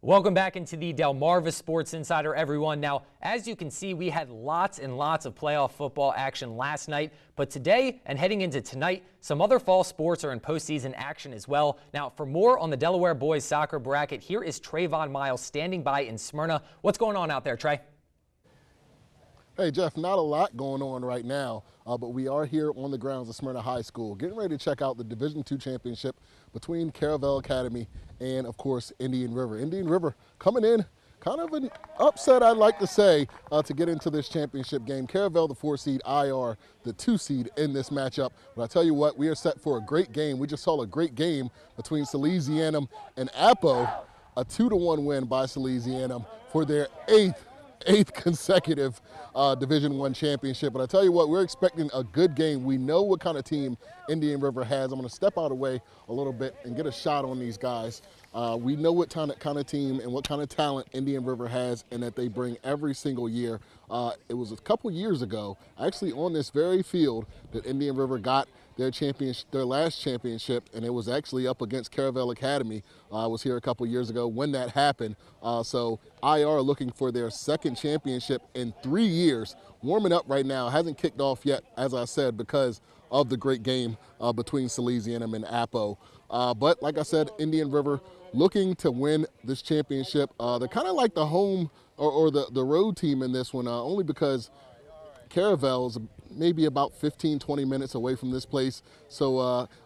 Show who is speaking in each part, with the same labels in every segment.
Speaker 1: Welcome back into the Delmarva Sports Insider, everyone. Now, as you can see, we had lots and lots of playoff football action last night, but today and heading into tonight, some other fall sports are in postseason action as well. Now, for more on the Delaware boys soccer bracket, here is Trayvon Miles standing by in Smyrna. What's going on out there, Trey?
Speaker 2: Hey, Jeff, not a lot going on right now, but we are here on the grounds of Smyrna High School, getting ready to check out the Division II championship between Caravel Academy and, of course, Indian River. Indian River coming in kind of an upset, I'd like to say, to get into this championship game. Caravel, the 4 seed, IR, the 2 seed in this matchup. But I tell you what, we are set for a great game. We just saw a great game between Salesianum and Apo, a 2-1 win by Salesianum for their eighth consecutive Division I championship. But I tell you what, we're expecting a good game. We know what kind of team Indian River has. I'm going to step out of the way a little bit and get a shot on these guys. We know what kind of team and what kind of talent Indian River has and that they bring every single year. It was a couple years ago, actually on this very field, that Indian River got their last championship, and it was actually up against Caravel Academy. I was here a couple years ago when that happened. So IR looking for their second championship in 3 years, warming up right now. Hasn't kicked off yet, as I said, because of the great game between Salesianum and Apo. But like I said, Indian River looking to win this championship. They're kind of like the home or the road team in this one, only because Caravel is maybe about 15-20 minutes away from this place. So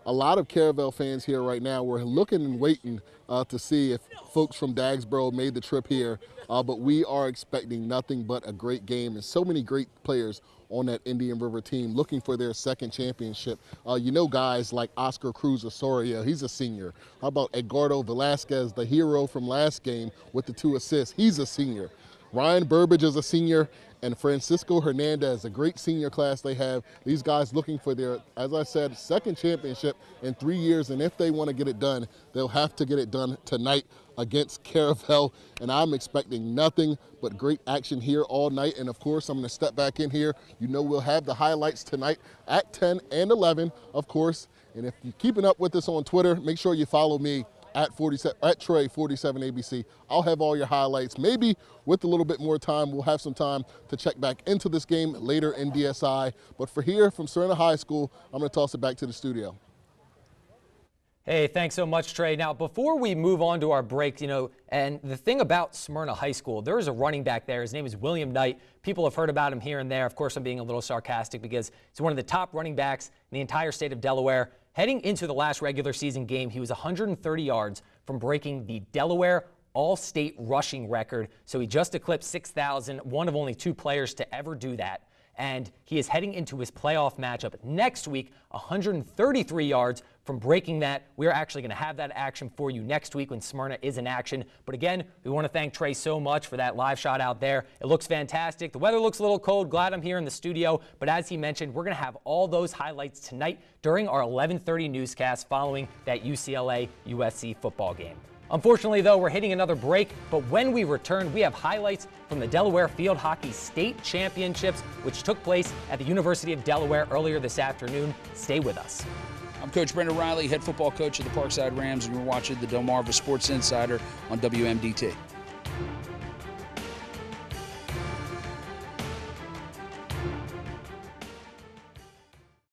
Speaker 2: a lot of Caravel fans here right now. We're looking and waiting to see if folks from Dagsboro made the trip here. But we are expecting nothing but a great game and so many great players on that Indian River team looking for their second championship. You know, guys like Oscar Cruz Osorio, he's a senior. How about Edgardo Velasquez, the hero from last game with the 2 assists? He's a senior. Ryan Burbage is a senior, and Francisco Hernandez, a great senior class they have. These guys looking for their, as I said, second championship in 3 years, and if they want to get it done, they'll have to get it done tonight against Caravel, and I'm expecting nothing but great action here all night. And of course, I'm going to step back in here. You know, we'll have the highlights tonight at 10 and 11, of course. And if you're keeping up with us on Twitter, make sure you follow me at Trey47ABC. I'll have all your highlights. Maybe with a little bit more time, we'll have some time to check back into this game later in DSI. But for here from Smyrna High School, I'm going to toss it back to the studio.
Speaker 1: Hey, thanks so much, Trey. Now, before we move on to our break, and the thing about Smyrna High School, there is a running back there. His name is William Knight. People have heard about him here and there. Of course, I'm being a little sarcastic because he's one of the top running backs in the entire state of Delaware. Heading into the last regular season game, he was 130 yards from breaking the Delaware All-State rushing record. So he just eclipsed 6,000, one of only 2 players to ever do that. And he is heading into his playoff matchup next week, 133 yards from breaking that. We're actually going to have that action for you next week when Smyrna is in action. But again, we want to thank Trey so much for that live shot out there. It looks fantastic. The weather looks a little cold. Glad I'm here in the studio. But as he mentioned, we're going to have all those highlights tonight during our 11:30 newscast following that UCLA-USC football game. Unfortunately, though, we're hitting another break, but when we return, we have highlights from the Delaware Field Hockey State Championships, which took place at the University of Delaware earlier this afternoon. Stay with us.
Speaker 3: I'm Coach Brendan Riley, head football coach of the Parkside Rams, and you're watching the Delmarva Sports Insider on WMDT.